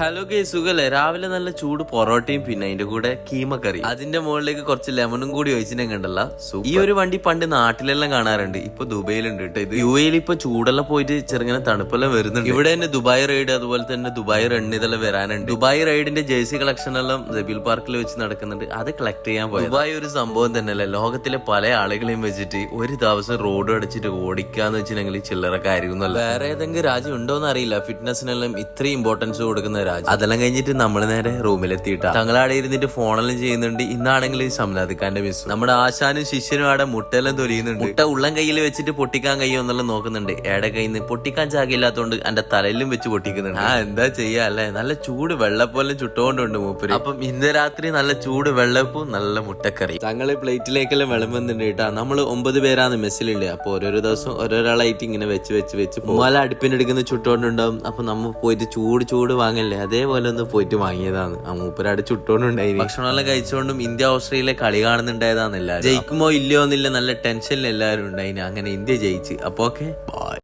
Hello ഗേ സുഖല്ലേ. രാവിലെ നല്ല ചൂട് പൊറോട്ടയും പിന്നെ അതിന്റെ കൂടെ കീമ കറി, അതിന്റെ മുകളിലേക്ക് കുറച്ച് ലെമണും കൂടി ഒഴിച്ചിട്ടുണ്ടെങ്കിൽ ഉണ്ടല്ലോ. ഈ ഒരു വണ്ടി പണ്ട് നാട്ടിലെല്ലാം കാണാറുണ്ട്, ഇപ്പൊ ദുബൈയിലുണ്ട് കേട്ടോ. ഇത് UAE ഇപ്പൊ ചൂടെല്ലാം പോയിട്ട് ചെറുങ്ങനെ തണുപ്പെല്ലാം വരുന്നുണ്ട്. ഇവിടെ തന്നെ ദുബായ് റൈഡ്, അതുപോലെ തന്നെ ദുബായ് റൺ ഇതെല്ലാം വരാനുണ്ട്. ദുബായ് റൈഡിന്റെ ജേഴ്സി കളക്ഷൻ എല്ലാം ജബീൽ പാർക്കിൽ വെച്ച് നടക്കുന്നുണ്ട്, അത് കളക്ട് ചെയ്യാൻ പോയി. ദുബായ് ഒരു സംഭവം തന്നെയല്ലേ, ലോകത്തിലെ പല ആളുകളെയും വെച്ചിട്ട് ഒരു ദിവസം റോഡ് അടിച്ചിട്ട് ഓടിക്കാന്ന് വെച്ചിട്ടുണ്ടെങ്കിൽ ചില്ലറ കാര്യമൊന്നുമല്ല. വേറെ ഏതെങ്കിലും രാജ്യം ഉണ്ടോന്ന് അറിയില്ല ഫിറ്റ്നസിനെല്ലാം ഇത്രയും ഇമ്പോർട്ടൻസ് കൊടുക്കുന്ന രാജ്യം. അതെല്ലാം കഴിഞ്ഞിട്ട് നമ്മൾ നേരെ റൂമിലെത്തിയിട്ടാ. തങ്ങളാടെ ഇരുന്നിട്ട് ഫോണെല്ലാം ചെയ്യുന്നുണ്ട്. ഇന്നാണെങ്കിൽ സംനാദ് ഖാന്റെ മിസ്, നമ്മുടെ ആശാനും ശിഷ്യനും ആടെ മുട്ടെല്ലാം തൊലിയുന്നുണ്ട്. മുട്ട ഉള്ളം കയ്യിൽ വെച്ചിട്ട് പൊട്ടിക്കാൻ കഴിയുമെന്നെല്ലാം നോക്കുന്നുണ്ട്. ഏടെ കയ്യിൽ നിന്ന് പൊട്ടിക്കാൻ ചാകില്ലാത്തോണ്ട് എന്റെ തലയിലും വെച്ച് പൊട്ടിക്കുന്നുണ്ട്. എന്താ ചെയ്യാ അല്ലെ, നല്ല ചൂട് വെള്ളപ്പോലും ചുട്ടുകൊണ്ടുണ്ട് മൂപ്പര്. അപ്പം ഇന്ന് രാത്രി നല്ല ചൂട് വെള്ളപ്പും നല്ല മുട്ടക്കറി തങ്ങള് പ്ലേറ്റിലേക്കെല്ലാം വിളമ്പുന്നുണ്ട് കേട്ടാ. നമ്മൾ 9 പേരാണ് മെസ്സിലുണ്ട്. അപ്പൊ ഓരോരോ ദിവസം ഓരോരാളായിട്ട് ഇങ്ങനെ വെച്ച് മൂല അടുപ്പിനെടുക്കുന്ന ചുട്ടുകൊണ്ടുണ്ടാവും. അപ്പൊ നമ്മ പോയിട്ട് ചൂട് വാങ്ങല്ലേ, അതേപോലെ ഒന്ന് പോയിട്ട് വാങ്ങിയതാണ്. ആ മൂപ്പരാട് ചുട്ടോണ്ടുണ്ടായി. ഭക്ഷണമെല്ലാം കഴിച്ചുകൊണ്ടും ഇന്ത്യ ഓസ്ട്രേലിയ കളി കാണുന്നുണ്ടായതാണെല്ലാരും. ജയിക്കുമോ ഇല്ലയോ എന്നില്ല നല്ല ടെൻഷനിൽ എല്ലാവരും ഉണ്ടായിന്. അങ്ങനെ ഇന്ത്യ ജയിച്ച്. അപ്പൊ ഓക്കെ.